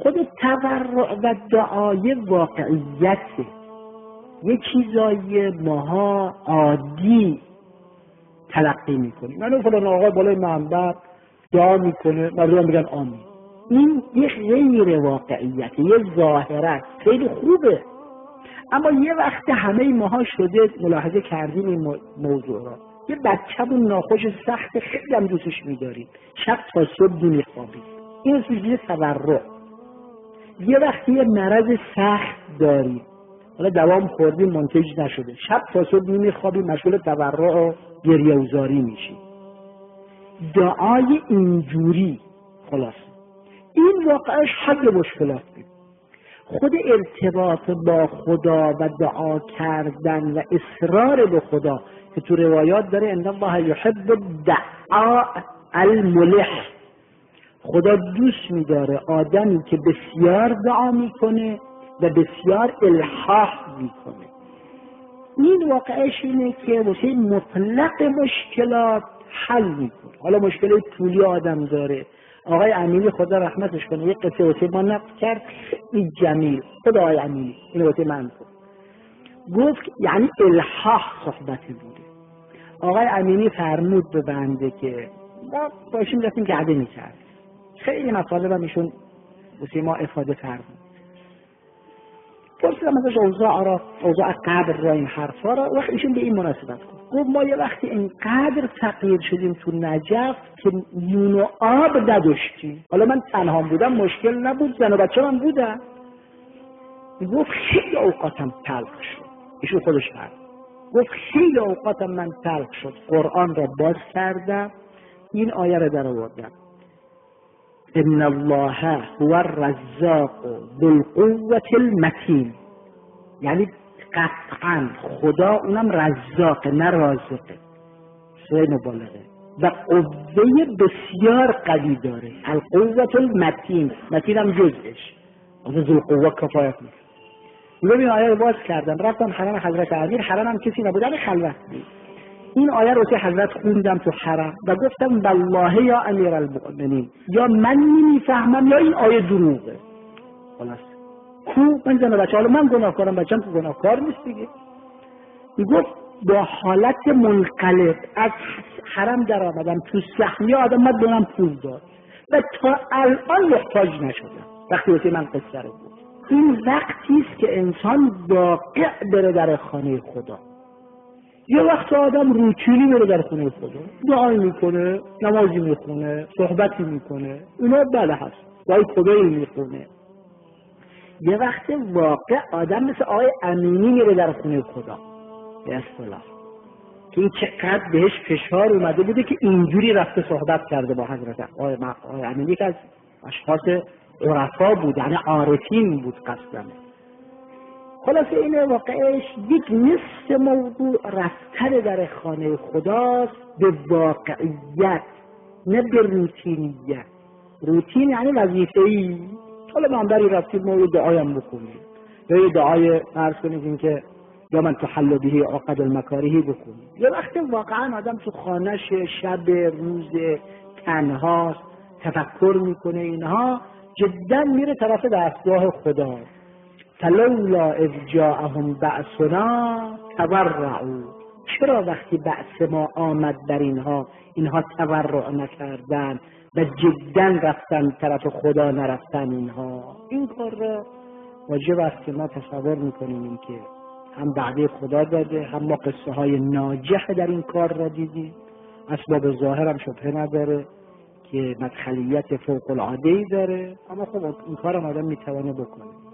خود تضرع و دعای واقعیته. یه چیزایی ماها عادی تلقی میکنیم. من فلان آقا بالای منبر دعا میکنه، مردم میگن آمین. این یه غیر واقعیته، یه ظاهره، خیلی خوبه. اما یه وقت همه ماها شده، ملاحظه کردیم این موضوع را، یه بچه‌مون ناخوش سخت خیلی هم دوستش می‌داریم، شب تا صبح نمی‌خوابیم. این اسمش تضرع. یه وقتی یه مرض سخت داریم، حالا دوام خوردیم منتج نشده، شب تا صبح نمی‌خوابیم، مشغول تضرع و گریه‌وزاری میشیم. دعای اینجوری خلاص این واقعش حل مشکلات بود. خود ارتباط با خدا و دعا کردن و اصرار به خدا که تو روایات داره ان الله یحب الدعاء الملح، خدا دوست می‌داره آدمی که بسیار دعا میکنه و بسیار الحاح میکنه. این واقعش اینه که واسه مطلق مشکلات حل میکنه. حالا مشکل پولی آدم داره، آقای امینی خدا رحمتش کنه یه قصه واسه ما نقل کرد، این جمیل، خدا آقای امینی این واسه من گفت یعنی الحاح صحبتی بوده. آقای امینی فرمود به بنده که ما باشیم رفتیم گرده میکرد، خیلی مطالب هم ایشون واسه ما افاده فرمود. پرسیدم ازش اوضاع قبر را این حرفا را، وقت ایشون به این مناسبت گفت ما یه وقتی اینقدر فقیر شدیم تو نجف که نون و آب نداشتیم. حالا من تنها بودم مشکل نبود، زن و بچه من بودن. گفت خیلی اوقاتم تلخ شد. ایشون خودش فرد گفت خیلی اوقاتم من تلخ شد، قرآن را باز کردم، این آیه را در آوردم ان الله هو الرزاق ذو القوة المتین، یعنی قطعا خدا اونم رزاق نه رازقه، سوی مبالغه، و قوه بسیار قوی داره. القوة المتین، متین هم جزش، ذو القوة کفایت میکنه. ببین آیه رو باز کردم، رفتم حرم حضرت امیر، حرم هم کسی نبودن، خلوت بود. این آیه رو که حضرت خوندم تو حرم و گفتم والله یا امیر المؤمنین، یا من نمیفهمم یا این آیه دروغه. خلاص کو من زن و بچه، حالا من گناهکارم، بچه‌م که گناهکار نیست دیگه. میگفت با حالت منقلب از حرم در آمدم، تو صحنه آدم من دونم پول داد و تا الان محتاج نشدم. وقتی واسه من قصه رو بود، این وقتی است که انسان واقع بره در خانه خدا. یه وقت آدم روتینی بره در خونه خدا، دعایی میکنه، نمازی میخونه، صحبتی میکنه، اینا بله هست، وای کبهی میخونه. یه وقت واقع آدم مثل آقای امینی میره در خونه خدا به اصطلاح، که این چقدر بهش فشار اومده بوده که اینجوری رفته صحبت کرده با حضرت آقای امینی که از اشخاص عرفا بود، یعنی عارفین بود قصدم. خلاصه این واقعش یک نصف موضوع رفتن در خانه خداست به واقعیت، نه به روتینیت. روتین یعنی وظیفه‌ای، حالا من بری رفتیم ما یه دعایم بکنیم یا یه دعای فرض کنید این که یا من تحل بهی عقد المکاره بکنیم. یه وقت واقعا آدم تو خانه‌ش شب روز تنهاست، تفکر میکنه، اینها جدا میره طرف دستگاه خدا. فلولا اذ جاءهم بأسنا تضرعوا، چرا وقتی بأس ما آمد در اینها تضرع نکردن و جدا رفتن طرف خدا نرفتن؟ اینها این کار را واجب است که ما تصور میکنیم این که هم وعده خدا داده، هم ما قصه های ناجح در این کار را دیدیم. اسباب ظاهر هم شبهه نداره که مدخلیت فوق العاده ای داره، اما خب این کار هم آدم میتونه بکنه.